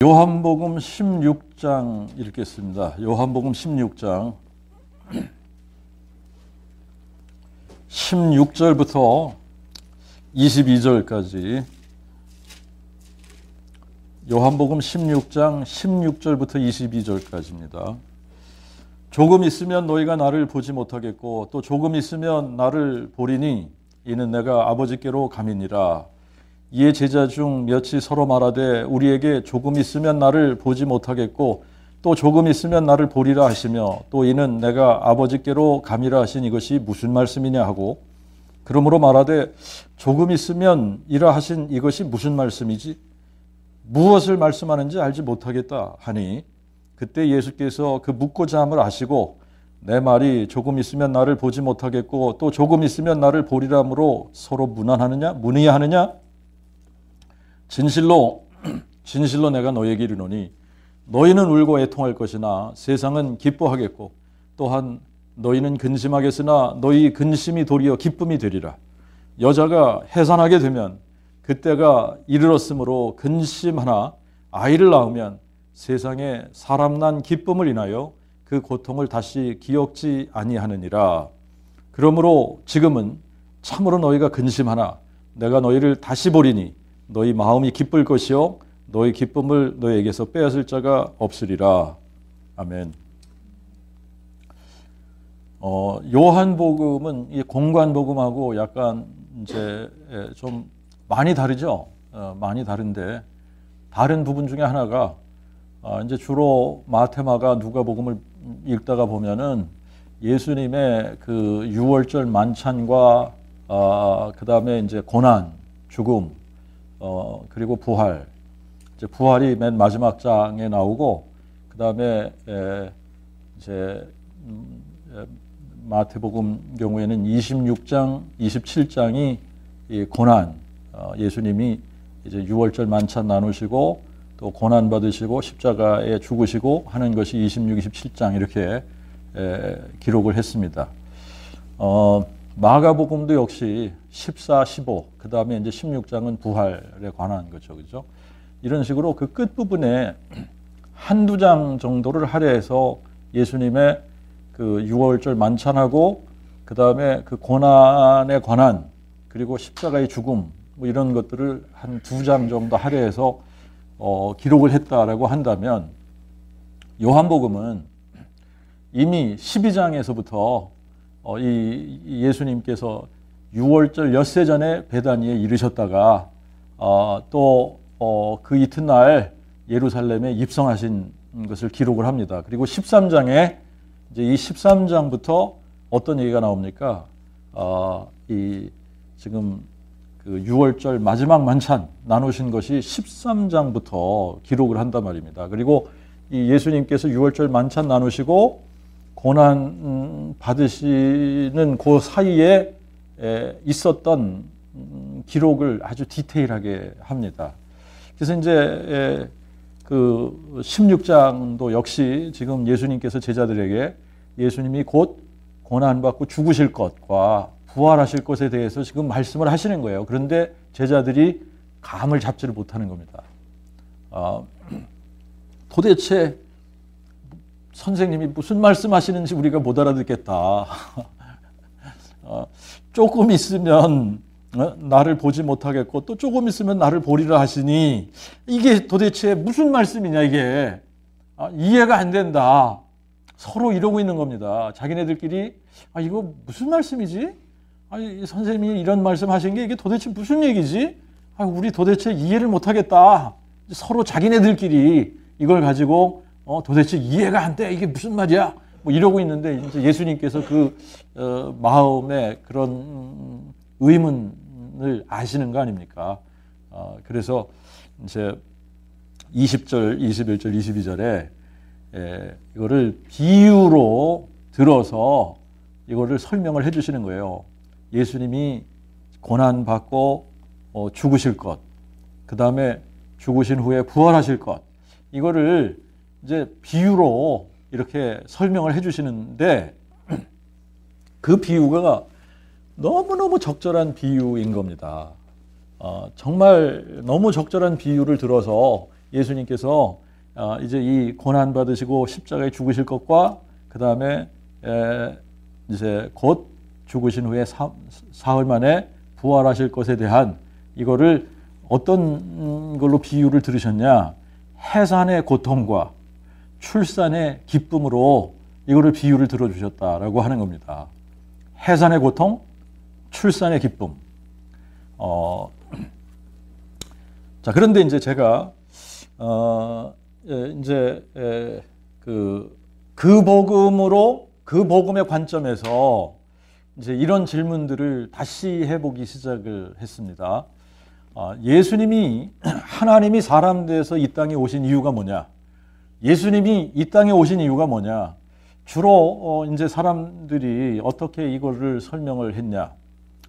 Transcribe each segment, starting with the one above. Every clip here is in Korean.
요한복음 16장 읽겠습니다. 요한복음 16장 16절부터 22절까지 요한복음 16장 16절부터 22절까지입니다. 조금 있으면 너희가 나를 보지 못하겠고 또 조금 있으면 나를 보리니 이는 내가 아버지께로 감이니라. 이에 제자 중 몇이 서로 말하되 우리에게 조금 있으면 나를 보지 못하겠고 또 조금 있으면 나를 보리라 하시며 또 이는 내가 아버지께로 감이라 하신 이것이 무슨 말씀이냐 하고 그러므로 말하되 조금 있으면 이라 하신 이것이 무슨 말씀이지 무엇을 말씀하는지 알지 못하겠다 하니 그때 예수께서 그 묻고자 함을 아시고 내 말이 조금 있으면 나를 보지 못하겠고 또 조금 있으면 나를 보리라 함으로 서로 문의하느냐 진실로 내가 너희에게 이르노니 너희는 울고 애통할 것이나 세상은 기뻐하겠고 또한 너희는 근심하겠으나 너희 근심이 도리어 기쁨이 되리라. 여자가 해산하게 되면 그때가 이르렀으므로 근심하나 아이를 낳으면 세상에 사람 난 기쁨을 인하여 그 고통을 다시 기억지 아니하느니라. 그러므로 지금은 참으로 너희가 근심하나 내가 너희를 다시 보리니 너희 마음이 기쁠 것이요 너희 기쁨을 너희에게서 빼앗을 자가 없으리라. 아멘. 요한복음은 이 공관복음하고 약간 이제 좀 많이 다르죠. 많이 다른데 다른 부분 중에 하나가 이제 주로 마태마가 누가복음을 읽다가 보면은 예수님의 그 유월절 만찬과 그 다음에 이제 고난, 죽음, 그리고 부활. 이제 부활이 맨 마지막 장에 나오고 그 다음에 이제 마태복음 경우에는 26장, 27장이 이 고난, 예수님이 이제 유월절 만찬 나누시고 또 고난 받으시고 십자가에 죽으시고 하는 것이 26, 27장 이렇게 기록을 했습니다. 마가복음도 역시 14, 15, 그 다음에 이제 16장은 부활에 관한 거죠. 그죠? 이런 식으로 그 끝부분에 한두 장 정도를 할애해서 예수님의 그 유월절 만찬하고 그 다음에 그 고난에 관한 그리고 십자가의 죽음 뭐 이런 것들을 한 두 장 정도 할애해서 기록을 했다라고 한다면 요한복음은 이미 12장에서부터 이 예수님께서 유월절 엿새 전에 베다니에 이르셨다가 또 그 이튿날 예루살렘에 입성하신 것을 기록을 합니다. 그리고 13장에 이제 이 13장부터 어떤 얘기가 나옵니까? 이 지금 그 유월절 마지막 만찬 나누신 것이 13장부터 기록을 한단 말입니다. 그리고 이 예수님께서 유월절 만찬 나누시고 고난 받으시는 그 사이에 있었던 기록을 아주 디테일하게 합니다. 그래서 이제 그 16장도 역시 지금 예수님께서 제자들에게 예수님이 곧 고난받고 죽으실 것과 부활하실 것에 대해서 지금 말씀을 하시는 거예요. 그런데 제자들이 감을 잡지를 못하는 겁니다. 도대체 선생님이 무슨 말씀하시는지 우리가 못 알아듣겠다. 조금 있으면 나를 보지 못하겠고 또 조금 있으면 나를 보리라 하시니 이게 도대체 무슨 말씀이냐 이게 이해가 안 된다. 서로 이러고 있는 겁니다. 자기네들끼리 이거 무슨 말씀이지? 선생님이 이런 말씀하신 게 이게 도대체 무슨 얘기지? 우리 도대체 이해를 못하겠다. 서로 자기네들끼리 이걸 가지고 도대체 이해가 안 돼. 이게 무슨 말이야? 뭐 이러고 있는데 이제 예수님께서 그 마음의 그런 의문을 아시는 거 아닙니까? 그래서 이제 20절, 21절, 22절에 이거를 비유로 들어서 이거를 설명을 해주시는 거예요. 예수님이 고난받고 죽으실 것, 그 다음에 죽으신 후에 부활하실 것, 이거를 이제 비유로 이렇게 설명을 해주시는데 그 비유가 너무너무 적절한 비유인 겁니다. 정말 너무 적절한 비유를 들어서 예수님께서 이제 이 고난 받으시고 십자가에 죽으실 것과 그 다음에 이제 곧 죽으신 후에 사흘 만에 부활하실 것에 대한 이거를 어떤 걸로 비유를 들으셨냐? 해산의 고통과 출산의 기쁨으로 이거를 비유를 들어주셨다라고 하는 겁니다. 해산의 고통, 출산의 기쁨. 자, 그런데 이제 제가 이제 그 복음으로 그 복음의 관점에서 이제 이런 질문들을 다시 해보기 시작을 했습니다. 예수님이 하나님이 사람 돼서 이 땅에 오신 이유가 뭐냐? 예수님이 이 땅에 오신 이유가 뭐냐? 주로 이제 사람들이 어떻게 이거를 설명을 했냐?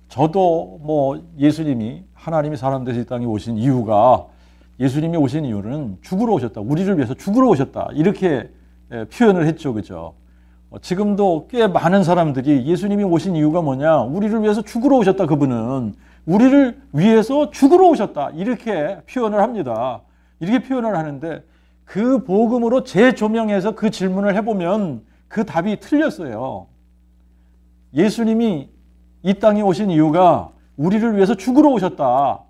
저도 뭐 예수님이 하나님이 사람 돼서 이 땅에 오신 이유가 예수님이 오신 이유는 죽으러 오셨다. 우리를 위해서 죽으러 오셨다. 이렇게 표현을 했죠. 그죠? 지금도 꽤 많은 사람들이 예수님이 오신 이유가 뭐냐? 우리를 위해서 죽으러 오셨다. 그분은 우리를 위해서 죽으러 오셨다. 이렇게 표현을 합니다. 이렇게 표현을 하는데 그 복음으로 재조명해서 그 질문을 해보면 그 답이 틀렸어요. 예수님이 이 땅에 오신 이유가 우리를 위해서 죽으러 오셨다.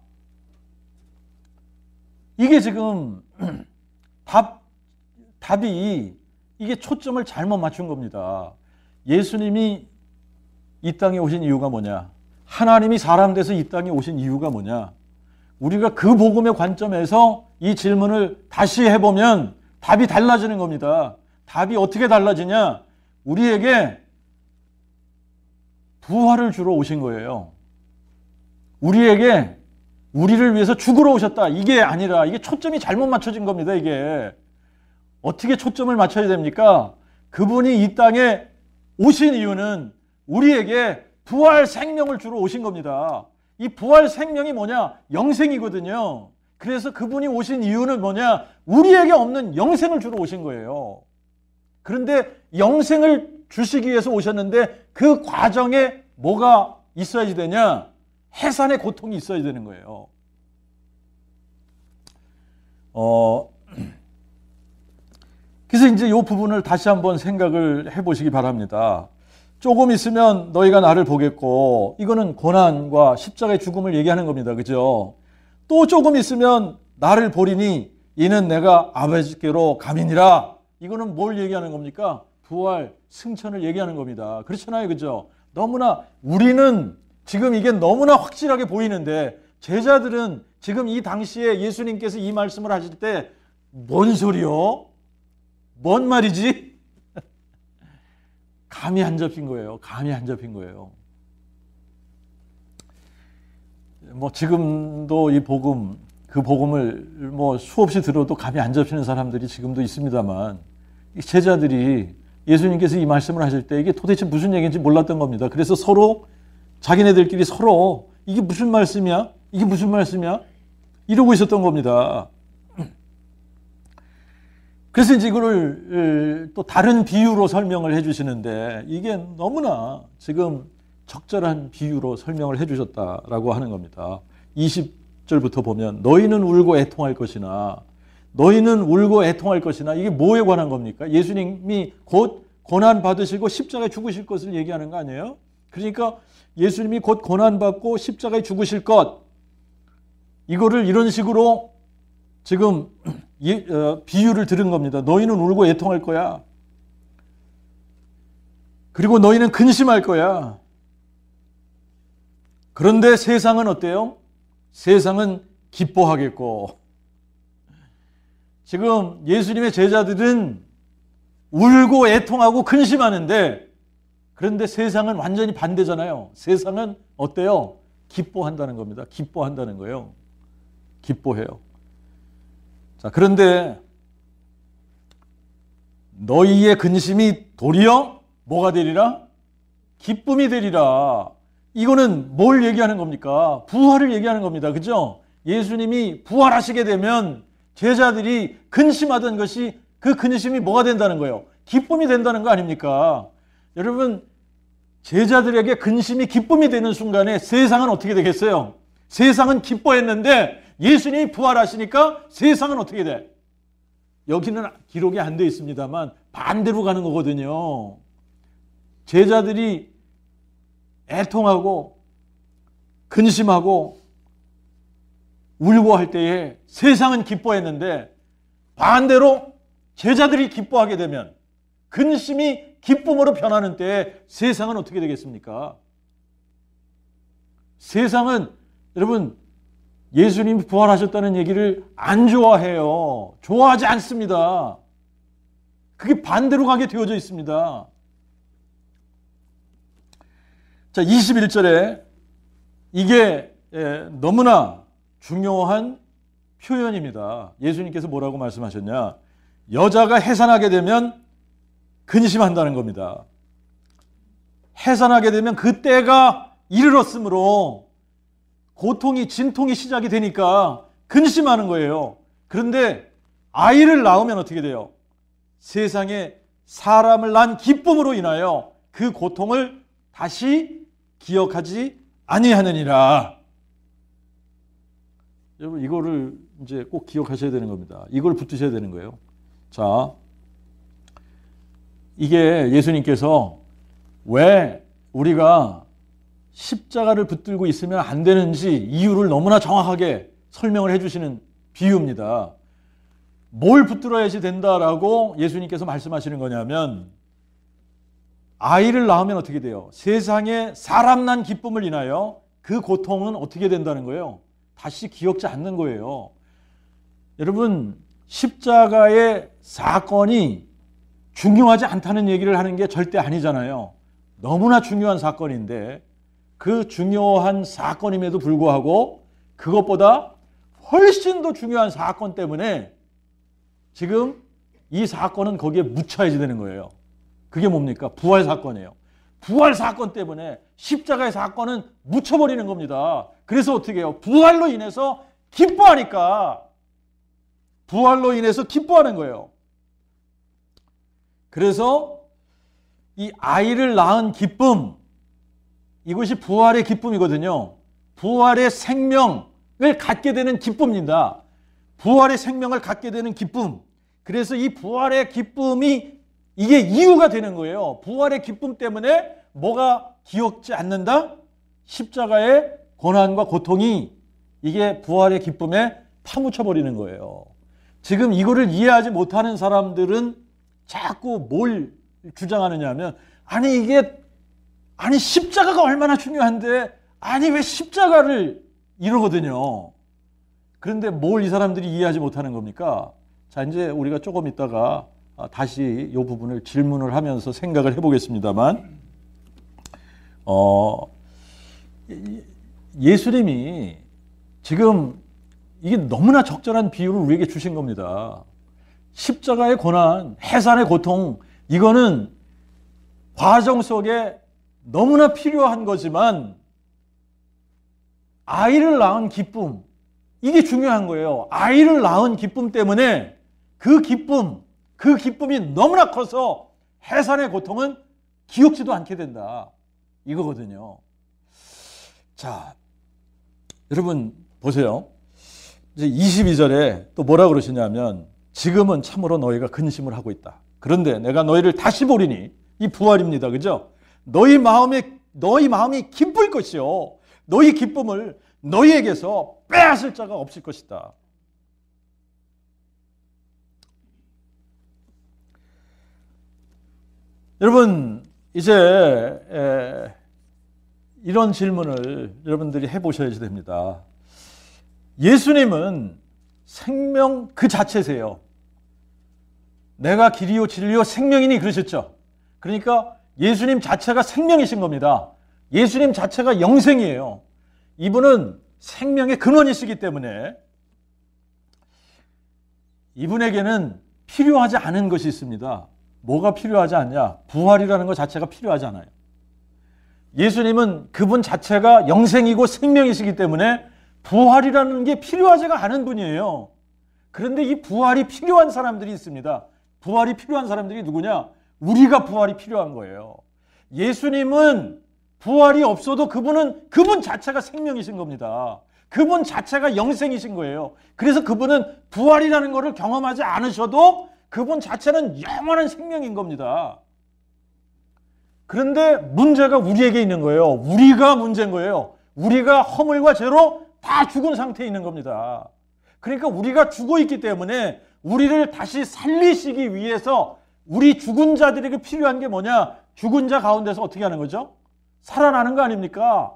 이게 지금 답이 이게 초점을 잘못 맞춘 겁니다. 예수님이 이 땅에 오신 이유가 뭐냐? 하나님이 사람 돼서 이 땅에 오신 이유가 뭐냐? 우리가 그 복음의 관점에서 이 질문을 다시 해보면 답이 달라지는 겁니다. 답이 어떻게 달라지냐? 우리에게 부활을 주러 오신 거예요. 우리에게 우리를 위해서 죽으러 오셨다. 이게 아니라 이게 초점이 잘못 맞춰진 겁니다. 이게 어떻게 초점을 맞춰야 됩니까? 그분이 이 땅에 오신 이유는 우리에게 부활 생명을 주러 오신 겁니다. 이 부활 생명이 뭐냐? 영생이거든요. 그래서 그분이 오신 이유는 뭐냐? 우리에게 없는 영생을 주러 오신 거예요. 그런데 영생을 주시기 위해서 오셨는데 그 과정에 뭐가 있어야지 되냐? 해산의 고통이 있어야 되는 거예요. 그래서 이제 이 부분을 다시 한번 생각을 해보시기 바랍니다. 조금 있으면 너희가 나를 보겠고, 이거는 고난과 십자가의 죽음을 얘기하는 겁니다. 그죠? 또 조금 있으면 나를 보리니 이는 내가 아버지께로 감이니라. 이거는 뭘 얘기하는 겁니까? 부활, 승천을 얘기하는 겁니다. 그렇잖아요. 그죠? 너무나 우리는 지금 이게 너무나 확실하게 보이는데 제자들은 지금 이 당시에 예수님께서 이 말씀을 하실 때 뭔 소리요? 뭔 말이지? 감이 안 잡힌 거예요. 감이 안 잡힌 거예요. 뭐 지금도 이 복음, 그 복음을 뭐 수없이 들어도 감이 안 잡히는 사람들이 지금도 있습니다만 제자들이 예수님께서 이 말씀을 하실 때 이게 도대체 무슨 얘기인지 몰랐던 겁니다. 그래서 서로 자기네들끼리 서로 이게 무슨 말씀이야? 이게 무슨 말씀이야? 이러고 있었던 겁니다. 그래서 이제 이거를 또 다른 비유로 설명을 해주시는데 이게 너무나 지금 적절한 비유로 설명을 해주셨다라고 하는 겁니다. 20절부터 보면 너희는 울고 애통할 것이나 너희는 울고 애통할 것이나 이게 뭐에 관한 겁니까? 예수님이 곧 고난 받으시고 십자가에 죽으실 것을 얘기하는 거 아니에요? 그러니까 예수님이 곧 고난 받고 십자가에 죽으실 것 이거를 이런 식으로 지금 비유를 들은 겁니다. 너희는 울고 애통할 거야. 그리고 너희는 근심할 거야. 그런데 세상은 어때요? 세상은 기뻐하겠고. 지금 예수님의 제자들은 울고 애통하고 근심하는데 그런데 세상은 완전히 반대잖아요. 세상은 어때요? 기뻐한다는 겁니다. 기뻐한다는 거예요. 기뻐해요. 자, 그런데 너희의 근심이 도리어 뭐가 되리라? 기쁨이 되리라. 이거는 뭘 얘기하는 겁니까? 부활을 얘기하는 겁니다. 그죠? 예수님이 부활하시게 되면 제자들이 근심하던 것이 그 근심이 뭐가 된다는 거예요? 기쁨이 된다는 거 아닙니까? 여러분, 제자들에게 근심이 기쁨이 되는 순간에 세상은 어떻게 되겠어요? 세상은 기뻐했는데 예수님이 부활하시니까 세상은 어떻게 돼? 여기는 기록이 안 되어 있습니다만 반대로 가는 거거든요. 제자들이 애통하고 근심하고 울고 할 때에 세상은 기뻐했는데 반대로 제자들이 기뻐하게 되면 근심이 기쁨으로 변하는 때에 세상은 어떻게 되겠습니까? 세상은 여러분 예수님이 부활하셨다는 얘기를 안 좋아해요. 좋아하지 않습니다. 그게 반대로 가게 되어져 있습니다. 자, 21절에 이게 너무나 중요한 표현입니다. 예수님께서 뭐라고 말씀하셨냐? 여자가 해산하게 되면 근심한다는 겁니다. 해산하게 되면 그 때가 이르렀으므로 고통이 진통이 시작이 되니까 근심하는 거예요. 그런데 아이를 낳으면 어떻게 돼요? 세상에 사람을 낳은 기쁨으로 인하여 그 고통을 다시 기억하지 아니하느니라. 여러분 이거를 이제 꼭 기억하셔야 되는 겁니다. 이걸 붙드셔야 되는 거예요. 자, 이게 예수님께서 왜 우리가 십자가를 붙들고 있으면 안 되는지 이유를 너무나 정확하게 설명을 해주시는 비유입니다. 뭘 붙들어야지 된다라고 예수님께서 말씀하시는 거냐면 아이를 낳으면 어떻게 돼요? 세상에 사람 난 기쁨을 인하여 그 고통은 어떻게 된다는 거예요? 다시 기억지 않는 거예요. 여러분 십자가의 사건이 중요하지 않다는 얘기를 하는 게 절대 아니잖아요. 너무나 중요한 사건인데 그 중요한 사건임에도 불구하고 그것보다 훨씬 더 중요한 사건 때문에 지금 이 사건은 거기에 묻혀야지 되는 거예요. 그게 뭡니까? 부활 사건이에요. 부활 사건 때문에 십자가의 사건은 묻혀버리는 겁니다. 그래서 어떻게 해요? 부활로 인해서 기뻐하니까 부활로 인해서 기뻐하는 거예요. 그래서 이 아이를 낳은 기쁨, 이것이 부활의 기쁨이거든요. 부활의 생명을 갖게 되는 기쁨입니다. 부활의 생명을 갖게 되는 기쁨. 그래서 이 부활의 기쁨이 이게 이유가 되는 거예요. 부활의 기쁨 때문에 뭐가 기억지 않는다? 십자가의 고난과 고통이 이게 부활의 기쁨에 파묻혀버리는 거예요. 지금 이거를 이해하지 못하는 사람들은 자꾸 뭘 주장하느냐 하면 아니 십자가가 얼마나 중요한데 왜 십자가를 이러거든요. 그런데 뭘 이 사람들이 이해하지 못하는 겁니까? 자, 이제 우리가 조금 있다가 다시 이 부분을 질문을 하면서 생각을 해보겠습니다만 예수님이 지금 이게 너무나 적절한 비유를 우리에게 주신 겁니다. 십자가의 고난, 해산의 고통, 이거는 과정 속에 너무나 필요한 거지만 아이를 낳은 기쁨, 이게 중요한 거예요. 아이를 낳은 기쁨 때문에 그 기쁨이 너무나 커서 해산의 고통은 기억지도 않게 된다. 이거거든요. 자, 여러분 보세요. 이제 22절에 또 뭐라 그러시냐면 지금은 참으로 너희가 근심을 하고 있다. 그런데 내가 너희를 다시 보리니 이 부활입니다. 그죠? 너희 마음이 기쁠 것이요. 너희 기쁨을 너희에게서 빼앗을 자가 없을 것이다. 여러분 이제 이런 질문을 여러분들이 해보셔야 됩니다. 예수님은 생명 그 자체세요. 내가 길이요 진리요 생명이니 그러셨죠. 그러니까 예수님 자체가 생명이신 겁니다. 예수님 자체가 영생이에요. 이분은 생명의 근원이시기 때문에 이분에게는 필요하지 않은 것이 있습니다. 뭐가 필요하지 않냐? 부활이라는 것 자체가 필요하지 않아요. 예수님은 그분 자체가 영생이고 생명이시기 때문에 부활이라는 게 필요하지가 않은 분이에요. 그런데 이 부활이 필요한 사람들이 있습니다. 부활이 필요한 사람들이 누구냐? 우리가 부활이 필요한 거예요. 예수님은 부활이 없어도 그분 자체가 생명이신 겁니다. 그분 자체가 영생이신 거예요. 그래서 그분은 부활이라는 것을 경험하지 않으셔도 그분 자체는 영원한 생명인 겁니다. 그런데 문제가 우리에게 있는 거예요. 우리가 문제인 거예요. 우리가 허물과 죄로 다 죽은 상태에 있는 겁니다. 그러니까 우리가 죽어 있기 때문에 우리를 다시 살리시기 위해서 우리 죽은 자들에게 필요한 게 뭐냐? 죽은 자 가운데서 어떻게 하는 거죠? 살아나는 거 아닙니까?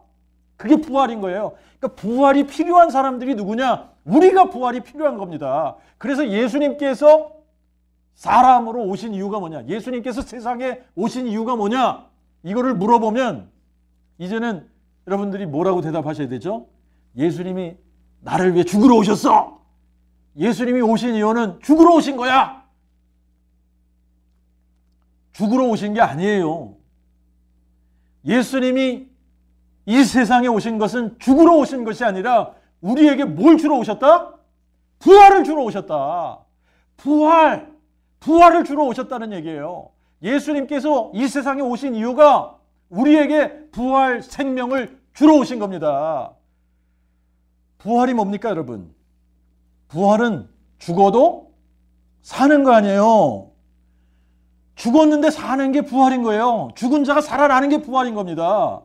그게 부활인 거예요. 그러니까 부활이 필요한 사람들이 누구냐? 우리가 부활이 필요한 겁니다. 그래서 예수님께서 사람으로 오신 이유가 뭐냐? 예수님께서 세상에 오신 이유가 뭐냐? 이거를 물어보면 이제는 여러분들이 뭐라고 대답하셔야 되죠? 예수님이 나를 위해 죽으러 오셨어. 예수님이 오신 이유는 죽으러 오신 거야. 죽으러 오신 게 아니에요. 예수님이 이 세상에 오신 것은 죽으러 오신 것이 아니라 우리에게 뭘 주러 오셨다? 부활을 주러 오셨다. 부활을 주러 오셨다는 얘기예요. 예수님께서 이 세상에 오신 이유가 우리에게 부활 생명을 주러 오신 겁니다. 부활이 뭡니까, 여러분? 부활은 죽어도 사는 거 아니에요. 죽었는데 사는 게 부활인 거예요. 죽은 자가 살아나는 게 부활인 겁니다.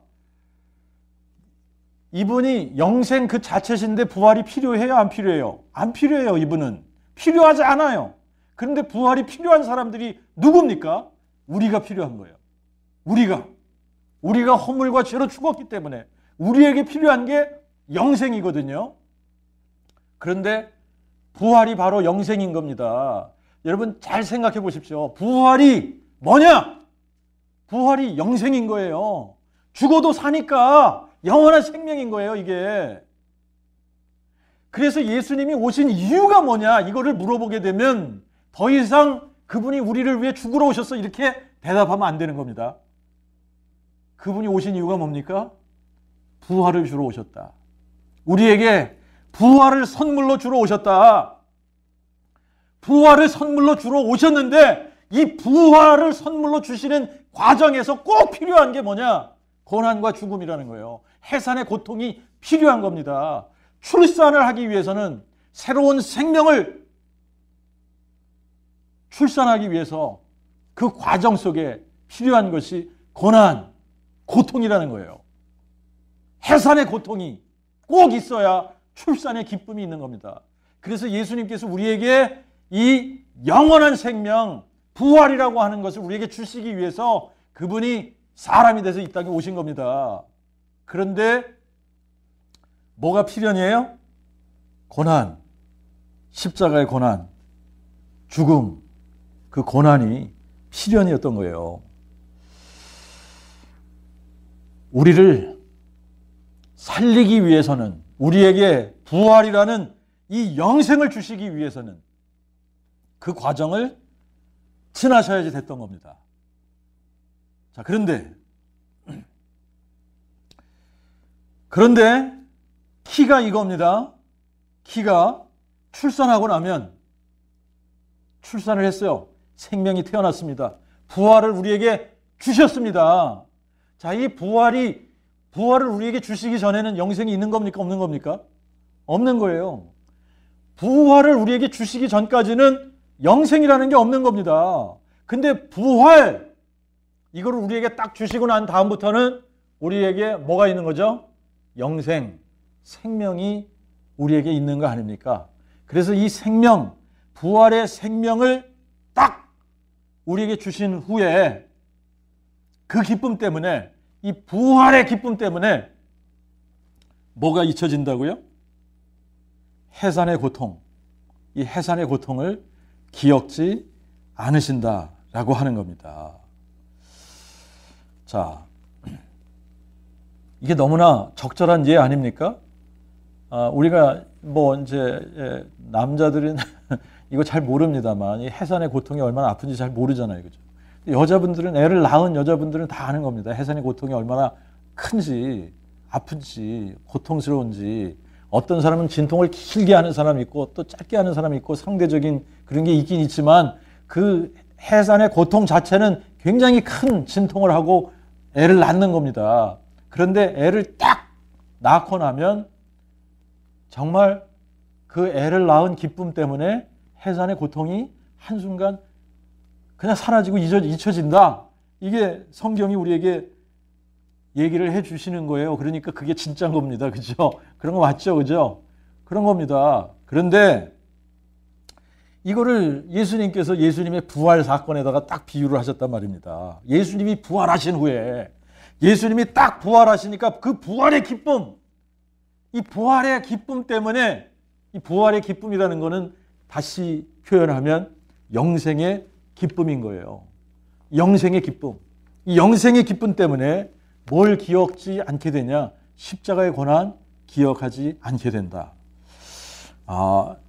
이분이 영생 그 자체신데 부활이 필요해요? 안 필요해요? 안 필요해요. 이분은 필요하지 않아요. 그런데 부활이 필요한 사람들이 누굽니까? 우리가 필요한 거예요. 우리가 허물과 죄로 죽었기 때문에 우리에게 필요한 게 영생이거든요. 그런데 부활이 바로 영생인 겁니다. 여러분 잘 생각해 보십시오. 부활이 뭐냐? 부활이 영생인 거예요. 죽어도 사니까 영원한 생명인 거예요, 이게. 그래서 예수님이 오신 이유가 뭐냐? 이거를 물어보게 되면 더 이상 그분이 우리를 위해 죽으러 오셨어 이렇게 대답하면 안 되는 겁니다. 그분이 오신 이유가 뭡니까? 부활을 주러 오셨다. 우리에게 부활을 선물로 주러 오셨다. 부활을 선물로 주러 오셨는데 이 부활을 선물로 주시는 과정에서 꼭 필요한 게 뭐냐? 고난과 죽음이라는 거예요. 해산의 고통이 필요한 겁니다. 출산을 하기 위해서는 새로운 생명을 출산하기 위해서 그 과정 속에 필요한 것이 고난, 고통이라는 거예요. 해산의 고통이 꼭 있어야 출산의 기쁨이 있는 겁니다. 그래서 예수님께서 우리에게 이 영원한 생명, 부활이라고 하는 것을 우리에게 주시기 위해서 그분이 사람이 돼서 이 땅에 오신 겁니다. 그런데 뭐가 필연이에요? 고난, 십자가의 고난, 죽음, 그 고난이 필연이었던 거예요. 우리를 살리기 위해서는, 우리에게 부활이라는 이 영생을 주시기 위해서는 그 과정을 지나셔야지 됐던 겁니다. 자, 그런데 키가 이겁니다. 키가 출산하고 나면 출산을 했어요. 생명이 태어났습니다. 부활을 우리에게 주셨습니다. 자, 이 부활을 우리에게 주시기 전에는 영생이 있는 겁니까? 없는 겁니까? 없는 거예요. 부활을 우리에게 주시기 전까지는 영생이라는 게 없는 겁니다. 근데 부활, 이거를 우리에게 딱 주시고 난 다음부터는 우리에게 뭐가 있는 거죠? 영생, 생명이 우리에게 있는 거 아닙니까? 그래서 이 생명, 부활의 생명을 딱 우리에게 주신 후에 그 기쁨 때문에, 이 부활의 기쁨 때문에 뭐가 잊혀진다고요? 해산의 고통, 이 해산의 고통을 기억지 않으신다라고 하는 겁니다. 자, 이게 너무나 적절한 예 아닙니까? 우리가 이제 남자들은 이거 잘 모릅니다만 이 해산의 고통이 얼마나 아픈지 잘 모르잖아요, 그죠? 여자분들은, 애를 낳은 여자분들은 다 아는 겁니다. 해산의 고통이 얼마나 큰지, 아픈지, 고통스러운지. 어떤 사람은 진통을 길게 하는 사람이 있고 또 짧게 하는 사람이 있고 상대적인 그런 게 있긴 있지만 그 해산의 고통 자체는 굉장히 큰 진통을 하고 애를 낳는 겁니다. 그런데 애를 딱 낳고 나면 정말 그 애를 낳은 기쁨 때문에 해산의 고통이 한순간 그냥 사라지고 잊혀진다. 이게 성경이 우리에게 얘기를 해 주시는 거예요. 그러니까 그게 진짜인 겁니다. 그죠? 그런 거 맞죠? 그죠? 그런 겁니다. 그런데 이거를 예수님께서 예수님의 부활 사건에다가 딱 비유를 하셨단 말입니다. 예수님이 부활하신 후에 예수님이 딱 부활하시니까 그 부활의 기쁨, 이 부활의 기쁨 때문에 이 부활의 기쁨이라는 거는 다시 표현하면 영생의 기쁨인 거예요. 영생의 기쁨. 이 영생의 기쁨 때문에 뭘 기억지 않게 되냐? 십자가의 고난 기억하지 않게 된다.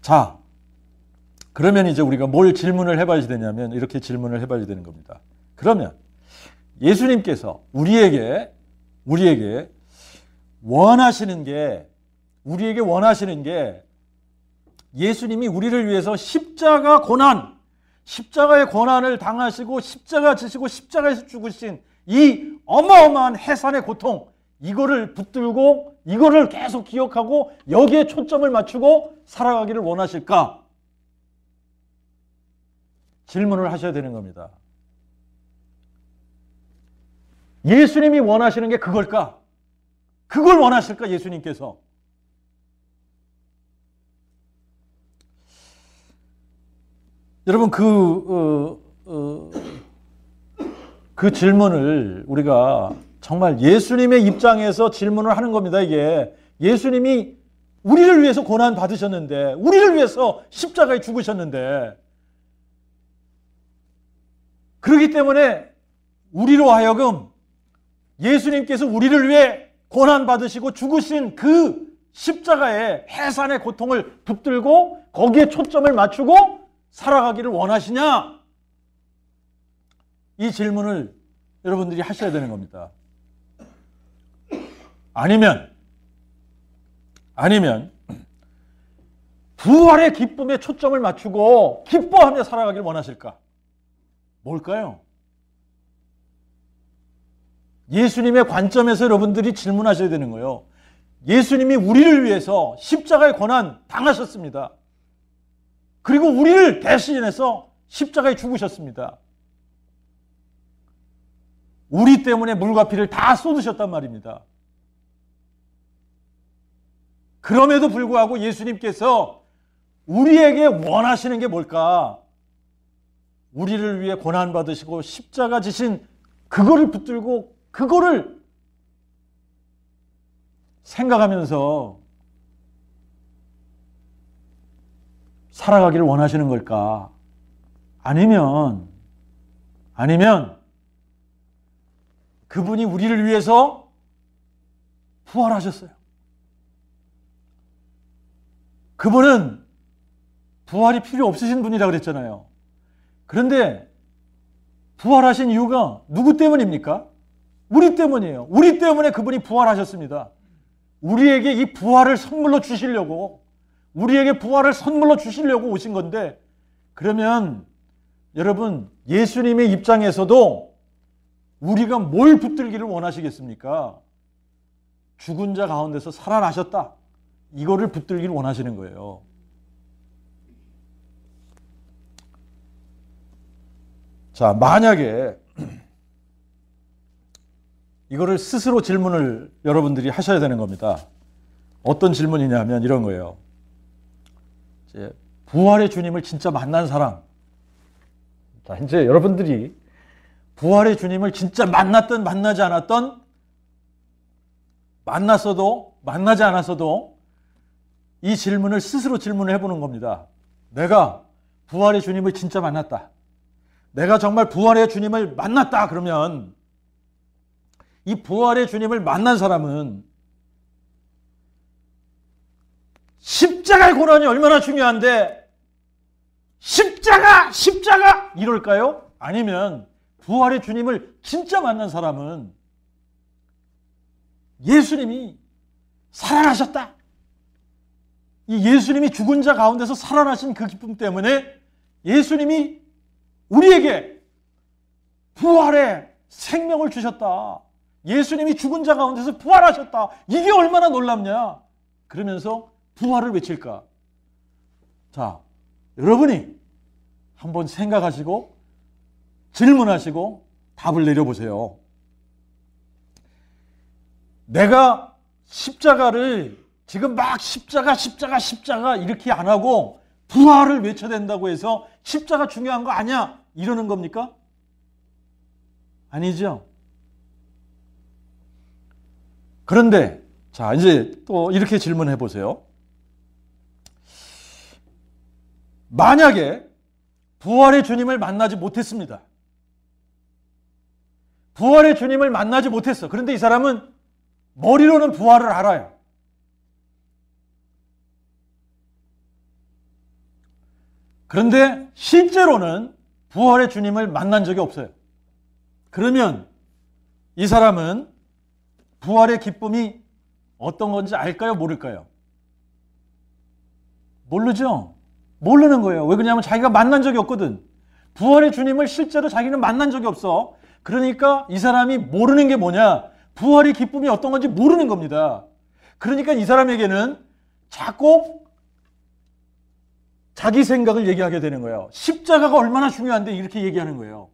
자, 그러면 이제 우리가 뭘 질문을 해봐야 되냐면 이렇게 질문을 해봐야 되는 겁니다. 그러면 예수님께서 우리에게 원하시는 게 예수님이 우리를 위해서 십자가의 고난을 당하시고 십자가 지시고 십자가에서 죽으신 이 어마어마한 해산의 고통, 이거를 붙들고 이거를 계속 기억하고 여기에 초점을 맞추고 살아가기를 원하실까? 질문을 하셔야 되는 겁니다. 예수님이 원하시는 게 그걸까? 그걸 원하실까? 예수님께서. 여러분 그 질문을 우리가 정말 예수님의 입장에서 질문을 하는 겁니다. 이게 예수님이 우리를 위해서 고난 받으셨는데, 우리를 위해서 십자가에 죽으셨는데, 그렇기 때문에 우리로 하여금 예수님께서 우리를 위해 고난 받으시고 죽으신 그 십자가의 해산의 고통을 붙들고 거기에 초점을 맞추고 살아가기를 원하시냐? 이 질문을 여러분들이 하셔야 되는 겁니다. 아니면 부활의 기쁨에 초점을 맞추고 기뻐하며 살아가기를 원하실까? 뭘까요? 예수님의 관점에서 여러분들이 질문하셔야 되는 거예요. 예수님이 우리를 위해서 십자가의 고난 당하셨습니다. 그리고 우리를 대신해서 십자가에 죽으셨습니다. 우리 때문에 물과 피를 다 쏟으셨단 말입니다. 그럼에도 불구하고 예수님께서 우리에게 원하시는 게 뭘까? 우리를 위해 고난받으시고 십자가 지신 그거를 붙들고 그거를 생각하면서 살아가기를 원하시는 걸까? 아니면 그분이 우리를 위해서 부활하셨어요. 그분은 부활이 필요 없으신 분이라고 그랬잖아요. 그런데 부활하신 이유가 누구 때문입니까? 우리 때문이에요. 우리 때문에 그분이 부활하셨습니다. 우리에게 이 부활을 선물로 주시려고, 우리에게 부활을 선물로 주시려고 오신 건데, 그러면 여러분 예수님의 입장에서도 우리가 뭘 붙들기를 원하시겠습니까? 죽은 자 가운데서 살아나셨다. 이거를 붙들기를 원하시는 거예요. 자, 만약에 이거를 스스로 질문을 여러분들이 하셔야 되는 겁니다. 어떤 질문이냐면 이런 거예요. 이제 부활의 주님을 진짜 만난 사람. 자, 이제 여러분들이 부활의 주님을 진짜 만났던 만나지 않았던, 만났어도 만나지 않았어도 이 질문을 스스로 질문을 해보는 겁니다. 내가 부활의 주님을 진짜 만났다. 내가 정말 부활의 주님을 만났다. 그러면 이 부활의 주님을 만난 사람은 십자가의 고난이 얼마나 중요한데 십자가 이럴까요? 아니면 부활의 주님을 진짜 만난 사람은 예수님이 살아나셨다. 이 예수님이 죽은 자 가운데서 살아나신 그 기쁨 때문에 예수님이 우리에게 부활의 생명을 주셨다. 예수님이 죽은 자 가운데서 부활하셨다. 이게 얼마나 놀랍냐. 그러면서 부활을 외칠까? 자, 여러분이 한번 생각하시고 질문하시고 답을 내려보세요. 내가 십자가를 지금 막 십자가 이렇게 안 하고 부활을 외쳐야 된다고 해서 십자가 중요한 거 아니야? 이러는 겁니까? 아니죠. 그런데 자, 이제 또 이렇게 질문해 보세요. 만약에 부활의 주님을 만나지 못했습니다. 부활의 주님을 만나지 못했어. 그런데 이 사람은 머리로는 부활을 알아요. 그런데 실제로는 부활의 주님을 만난 적이 없어요. 그러면 이 사람은 부활의 기쁨이 어떤 건지 알까요? 모를까요? 모르죠? 모르는 거예요. 왜 그러냐면 자기가 만난 적이 없거든. 부활의 주님을 실제로 자기는 만난 적이 없어. 그러니까 이 사람이 모르는 게 뭐냐? 부활의 기쁨이 어떤 건지 모르는 겁니다. 그러니까 이 사람에게는 자꾸 자기 생각을 얘기하게 되는 거예요. 십자가가 얼마나 중요한데 이렇게 얘기하는 거예요.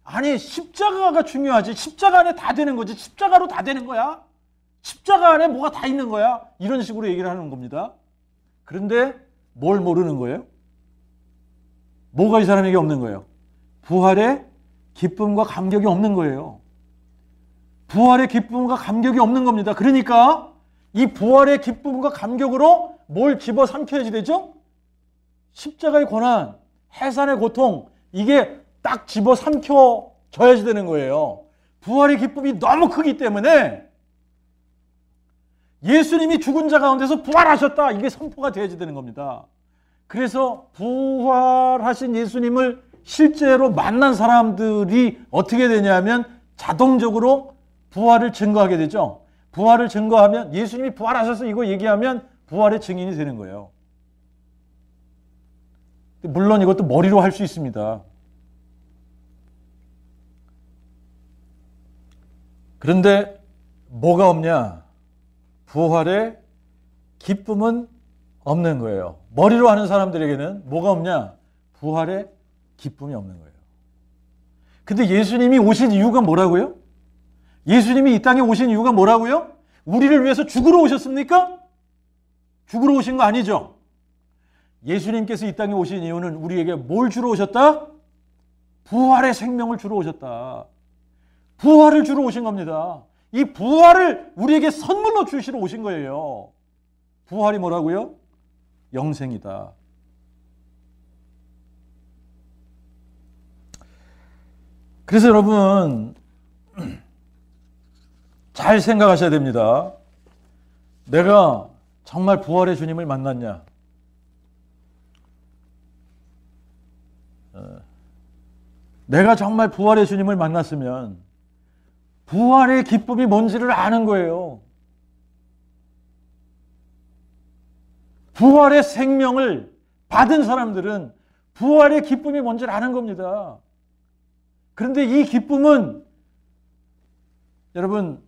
아니, 십자가가 중요하지. 십자가 안에 다 되는 거지. 십자가로 다 되는 거야. 십자가 안에 뭐가 다 있는 거야. 이런 식으로 얘기를 하는 겁니다. 그런데 뭘 모르는 거예요? 뭐가 이 사람에게 없는 거예요? 부활의 기쁨과 감격이 없는 거예요. 부활의 기쁨과 감격이 없는 겁니다. 그러니까 이 부활의 기쁨과 감격으로 뭘 집어삼켜야지 되죠? 십자가의 고난, 해산의 고통, 이게 딱 집어삼켜져야지 되는 거예요. 부활의 기쁨이 너무 크기 때문에 예수님이 죽은 자 가운데서 부활하셨다, 이게 선포가 돼야지 되는 겁니다. 그래서 부활하신 예수님을 실제로 만난 사람들이 어떻게 되냐면 자동적으로 부활을 증거하게 되죠. 부활을 증거하면, 예수님이 부활하셔서 이거 얘기하면 부활의 증인이 되는 거예요. 물론 이것도 머리로 할 수 있습니다. 그런데 뭐가 없냐? 부활의 기쁨은 없는 거예요. 머리로 하는 사람들에게는 뭐가 없냐? 부활의 기쁨이 없는 거예요. 근데 예수님이 오신 이유가 뭐라고요? 예수님이 이 땅에 오신 이유가 뭐라고요? 우리를 위해서 죽으러 오셨습니까? 죽으러 오신 거 아니죠? 예수님께서 이 땅에 오신 이유는 우리에게 뭘 주러 오셨다? 부활의 생명을 주러 오셨다. 부활을 주러 오신 겁니다. 이 부활을 우리에게 선물로 주시러 오신 거예요. 부활이 뭐라고요? 영생이다. 그래서 여러분 잘 생각하셔야 됩니다. 내가 정말 부활의 주님을 만났냐? 내가 정말 부활의 주님을 만났으면 부활의 기쁨이 뭔지를 아는 거예요. 부활의 생명을 받은 사람들은 부활의 기쁨이 뭔지를 아는 겁니다. 그런데 이 기쁨은 여러분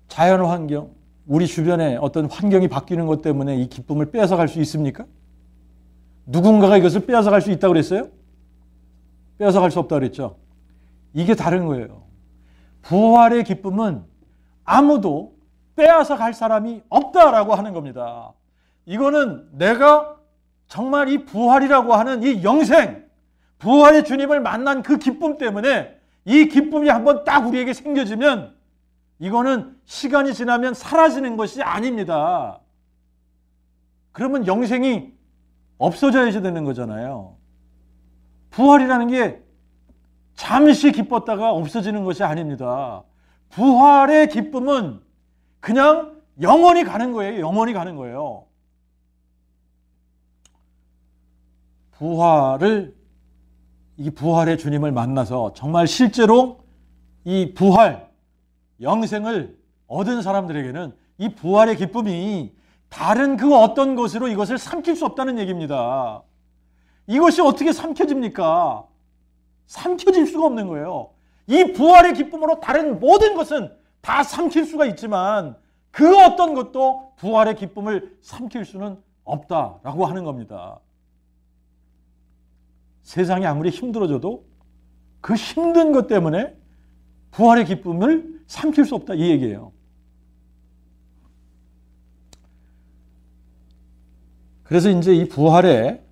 자연 환경, 우리 주변에 어떤 환경이 바뀌는 것 때문에 이 기쁨을 빼앗아갈 수 있습니까? 누군가가 이것을 빼앗아갈 수 있다고 그랬어요? 빼앗아갈 수 없다고 그랬죠? 이게 다른 거예요. 부활의 기쁨은 아무도 빼앗아갈 사람이 없다라고 하는 겁니다. 이거는 내가 정말 이 부활이라고 하는 이 영생, 부활의 주님을 만난 그 기쁨 때문에 이 기쁨이 한번 딱 우리에게 생겨지면 이거는 시간이 지나면 사라지는 것이 아닙니다. 그러면 영생이 없어져야지 되는 거잖아요. 부활이라는 게 잠시 기뻤다가 없어지는 것이 아닙니다. 부활의 기쁨은 그냥 영원히 가는 거예요. 영원히 가는 거예요. 이 부활의 주님을 만나서 정말 실제로 이 부활, 영생을 얻은 사람들에게는 이 부활의 기쁨이 다른 그 어떤 것으로 이것을 삼킬 수 없다는 얘기입니다. 이것이 어떻게 삼켜집니까? 삼켜질 수가 없는 거예요. 이 부활의 기쁨으로 다른 모든 것은 다 삼킬 수가 있지만 그 어떤 것도 부활의 기쁨을 삼킬 수는 없다라고 하는 겁니다. 세상이 아무리 힘들어져도 그 힘든 것 때문에 부활의 기쁨을 삼킬 수 없다, 이 얘기예요. 그래서 이제 이 부활의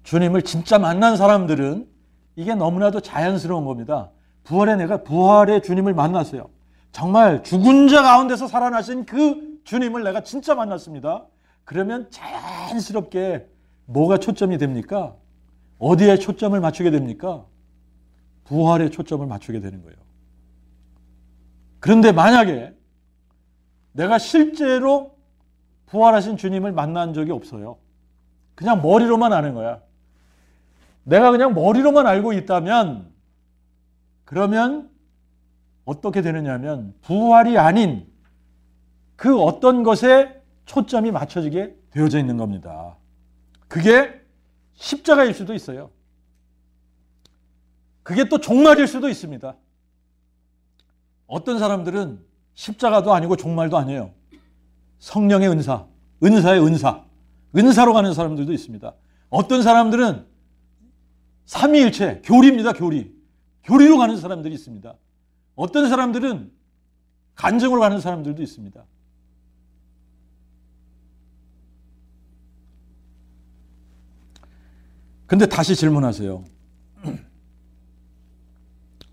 주님을 진짜 만난 사람들은 이게 너무나도 자연스러운 겁니다. 내가 부활의 주님을 만났어요. 정말 죽은 자 가운데서 살아나신 그 주님을 내가 진짜 만났습니다. 그러면 자연스럽게 뭐가 초점이 됩니까? 어디에 초점을 맞추게 됩니까? 부활에 초점을 맞추게 되는 거예요. 그런데 만약에 내가 실제로 부활하신 주님을 만난 적이 없어요. 그냥 머리로만 아는 거야. 내가 그냥 머리로만 알고 있다면 그러면 어떻게 되느냐면 부활이 아닌 그 어떤 것에 초점이 맞춰지게 되어져 있는 겁니다. 그게 십자가일 수도 있어요. 그게 또 종말일 수도 있습니다. 어떤 사람들은 십자가도 아니고 종말도 아니에요. 성령의 은사, 은사의 은사, 은사로 가는 사람들도 있습니다. 어떤 사람들은 삼위일체, 교리입니다. 교리로 가는 사람들이 있습니다. 어떤 사람들은 간증으로 가는 사람들도 있습니다. 근데 다시 질문하세요.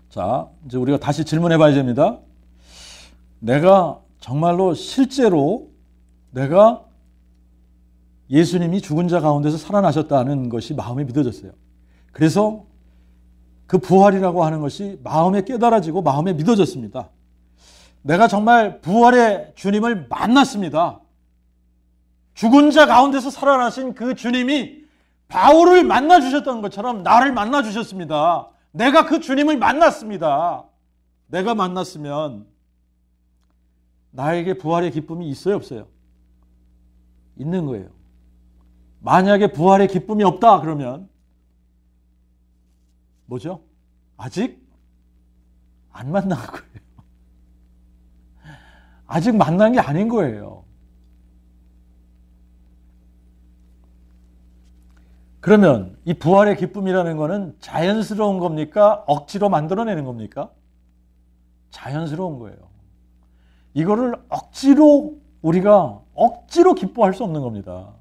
자, 이제 우리가 다시 질문해 봐야 됩니다. 내가 정말로 실제로 내가 예수님이 죽은 자 가운데서 살아나셨다는 것이 마음에 믿어졌어요. 그래서 그 부활이라고 하는 것이 마음에 깨달아지고 마음에 믿어졌습니다. 내가 정말 부활의 주님을 만났습니다. 죽은 자 가운데서 살아나신 그 주님이 바울을 만나주셨던 것처럼 나를 만나주셨습니다. 내가 그 주님을 만났습니다. 내가 만났으면 나에게 부활의 기쁨이 있어요, 없어요? 있는 거예요. 만약에 부활의 기쁨이 없다 그러면 뭐죠? 아직 안 만난 거예요. 아직 만난 게 아닌 거예요. 그러면 이 부활의 기쁨이라는 것은 자연스러운 겁니까? 억지로 만들어내는 겁니까? 자연스러운 거예요. 이거를 우리가 억지로 기뻐할 수 없는 겁니다.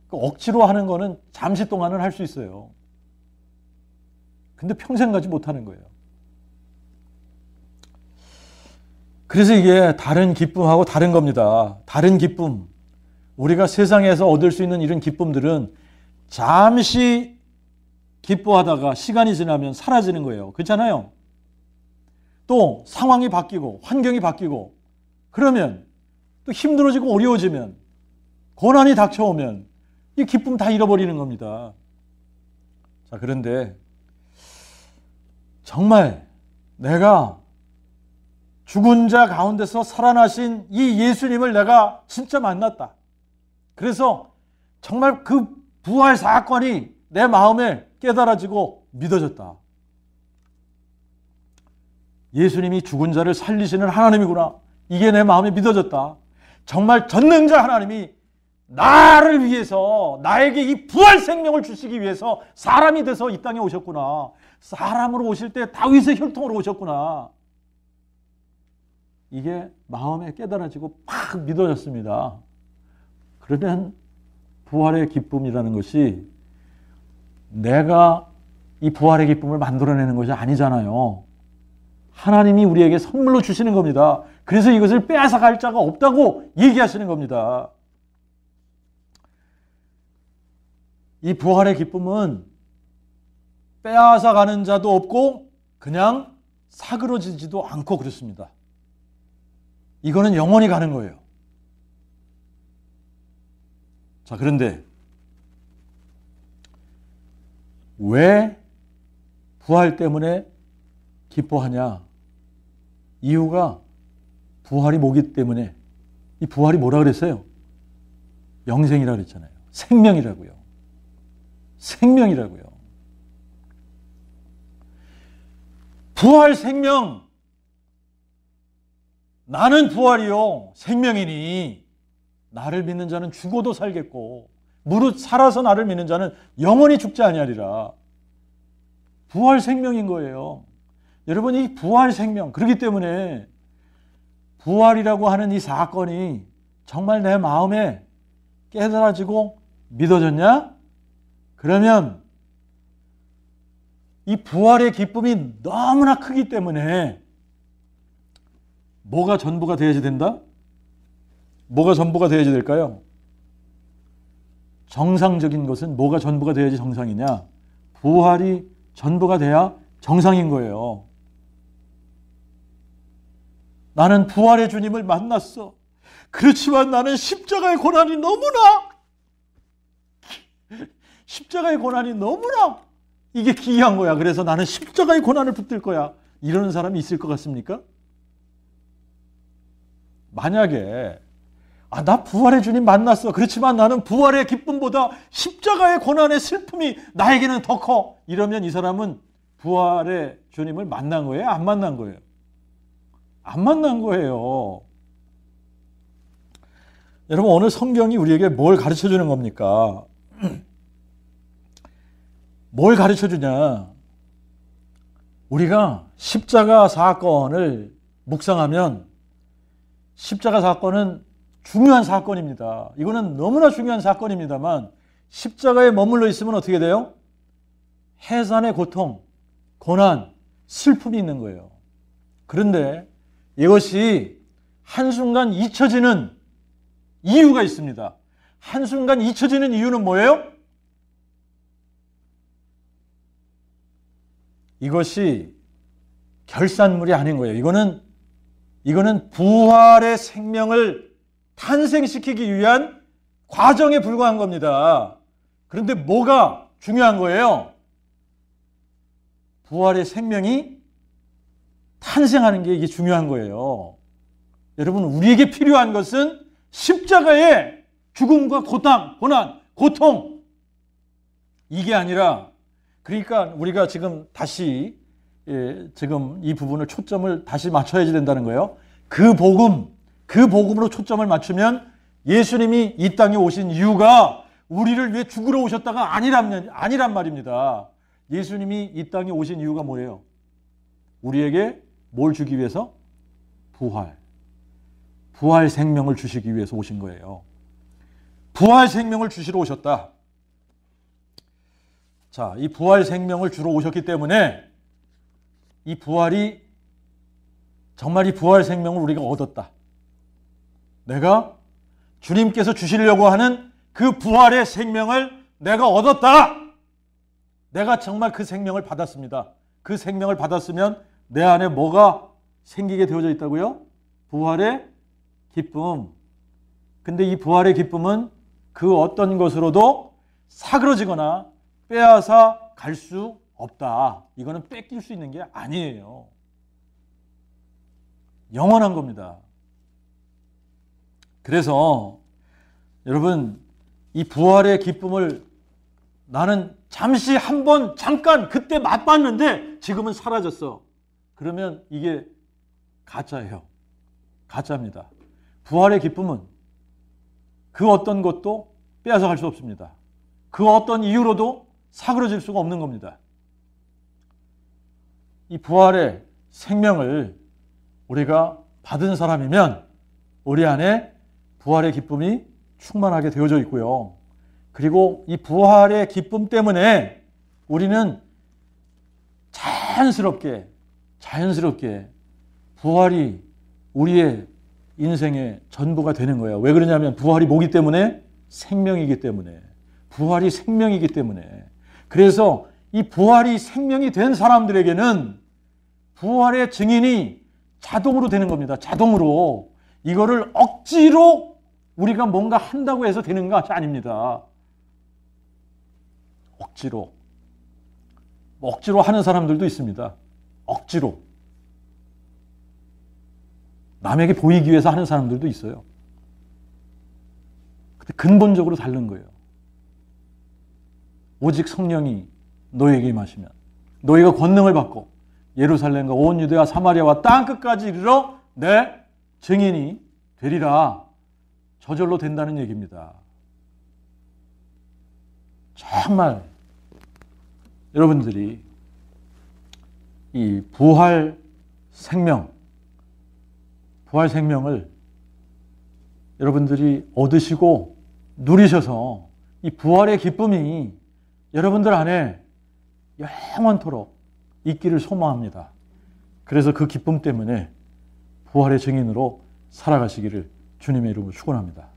억지로 하는 거는 잠시 동안은 할 수 있어요. 근데 평생 가지 못하는 거예요. 그래서 이게 다른 기쁨하고 다른 겁니다. 다른 기쁨. 우리가 세상에서 얻을 수 있는 이런 기쁨들은 잠시 기뻐하다가 시간이 지나면 사라지는 거예요. 그렇잖아요? 또 상황이 바뀌고 환경이 바뀌고 그러면 또 힘들어지고 어려워지면 고난이 닥쳐오면 이 기쁨 다 잃어버리는 겁니다. 자, 그런데 정말 내가 죽은 자 가운데서 살아나신 이 예수님을 내가 진짜 만났다. 그래서 정말 그 부활 사건이 내 마음에 깨달아지고 믿어졌다. 예수님이 죽은 자를 살리시는 하나님이구나. 이게 내 마음에 믿어졌다. 정말 전능자 하나님이 나를 위해서 나에게 이 부활 생명을 주시기 위해서 사람이 돼서 이 땅에 오셨구나. 사람으로 오실 때 다윗의 혈통으로 오셨구나. 이게 마음에 깨달아지고 팍 믿어졌습니다. 그러면 부활의 기쁨이라는 것이 내가 이 부활의 기쁨을 만들어내는 것이 아니잖아요. 하나님이 우리에게 선물로 주시는 겁니다. 그래서 이것을 빼앗아갈 자가 없다고 얘기하시는 겁니다. 이 부활의 기쁨은 빼앗아가는 자도 없고 그냥 사그러지지도 않고 그렇습니다. 이거는 영원히 가는 거예요. 자, 그런데 왜 부활 때문에 기뻐하냐? 이유가 부활이 뭐기 때문에. 이 부활이 뭐라 그랬어요? 영생이라 그랬잖아요. 생명이라고요. 생명이라고요. 부활 생명. 나는 부활이요 생명이니 나를 믿는 자는 죽어도 살겠고 무릇 살아서 나를 믿는 자는 영원히 죽지 아니하리라. 부활 생명인 거예요. 여러분, 이 부활 생명, 그렇기 때문에 부활이라고 하는 이 사건이 정말 내 마음에 깨달아지고 믿어졌냐? 그러면 이 부활의 기쁨이 너무나 크기 때문에 뭐가 전부가 되어야지 된다? 뭐가 전부가 되어야지 될까요? 정상적인 것은 뭐가 전부가 되어야지 정상이냐? 부활이 전부가 돼야 정상인 거예요. 나는 부활의 주님을 만났어. 그렇지만 나는 십자가의 고난이 너무나 이게 기이한 거야. 그래서 나는 십자가의 고난을 붙들 거야. 이러는 사람이 있을 것 같습니까? 만약에 나 부활의 주님 만났어. 그렇지만 나는 부활의 기쁨보다 십자가의 고난의 슬픔이 나에게는 더 커. 이러면 이 사람은 부활의 주님을 만난 거예요? 안 만난 거예요? 안 만난 거예요. 여러분, 오늘 성경이 우리에게 뭘 가르쳐 주는 겁니까? 뭘 가르쳐 주냐? 우리가 십자가 사건을 묵상하면 십자가 사건은 중요한 사건입니다. 이거는 너무나 중요한 사건입니다만 십자가에 머물러 있으면 어떻게 돼요? 해산의 고통, 고난, 슬픔이 있는 거예요. 그런데 이것이 한순간 잊혀지는 이유가 있습니다. 한순간 잊혀지는 이유는 뭐예요? 이것이 결산물이 아닌 거예요. 이거는 부활의 생명을 탄생시키기 위한 과정에 불과한 겁니다. 그런데 뭐가 중요한 거예요? 부활의 생명이 탄생하는 게 이게 중요한 거예요. 여러분, 우리에게 필요한 것은 십자가의 죽음과 고난, 고통, 이게 아니라, 그러니까 우리가 지금 다시 지금 이 부분을 초점을 다시 맞춰야지 된다는 거예요. 그 복음으로 초점을 맞추면 예수님이 이 땅에 오신 이유가 우리를 위해 죽으러 오셨다가 아니란 말입니다. 예수님이 이 땅에 오신 이유가 뭐예요? 우리에게 뭘 주기 위해서? 부활 생명을 주시기 위해서 오신 거예요. 부활 생명을 주시러 오셨다. 자, 이 부활 생명을 주러 오셨기 때문에 이 부활이 정말 이 부활 생명을 우리가 얻었다. 내가 주님께서 주시려고 하는 그 부활의 생명을 내가 얻었다. 내가 정말 그 생명을 받았습니다. 그 생명을 받았으면 내 안에 뭐가 생기게 되어져 있다고요? 부활의 기쁨. 근데 이 부활의 기쁨은 그 어떤 것으로도 사그러지거나 빼앗아 갈 수 없다. 이거는 뺏길 수 있는 게 아니에요. 영원한 겁니다. 그래서 여러분, 이 부활의 기쁨을 나는 잠시 잠깐 그때 맛봤는데 지금은 사라졌어. 그러면 이게 가짜예요. 가짜입니다. 부활의 기쁨은 그 어떤 것도 빼앗아 갈 수 없습니다. 그 어떤 이유로도 사그러질 수가 없는 겁니다. 이 부활의 생명을 우리가 받은 사람이면 우리 안에 부활의 기쁨이 충만하게 되어져 있고요. 그리고 이 부활의 기쁨 때문에 우리는 자연스럽게 부활이 우리의 인생의 전부가 되는 거예요. 왜 그러냐면 부활이 뭐기 때문에? 생명이기 때문에. 부활이 생명이기 때문에. 그래서 이 부활이 생명이 된 사람들에게는 부활의 증인이 자동으로 되는 겁니다. 자동으로. 이거를 억지로 우리가 뭔가 한다고 해서 되는 것이 아닙니다. 억지로 하는 사람들도 있습니다. 억지로. 남에게 보이기 위해서 하는 사람들도 있어요. 근데 근본적으로 다른 거예요. 오직 성령이 너에게 임하시면 너희가 권능을 받고 예루살렘과 온 유대와 사마리아와 땅끝까지 이르러 내 증인이 되리라. 저절로 된다는 얘기입니다. 정말 여러분들이 이 부활 생명을 여러분들이 얻으시고 누리셔서 이 부활의 기쁨이 여러분들 안에 영원토록 있기를 소망합니다. 그래서 그 기쁨 때문에 부활의 증인으로 살아가시기를 주님의 이름으로 축원합니다.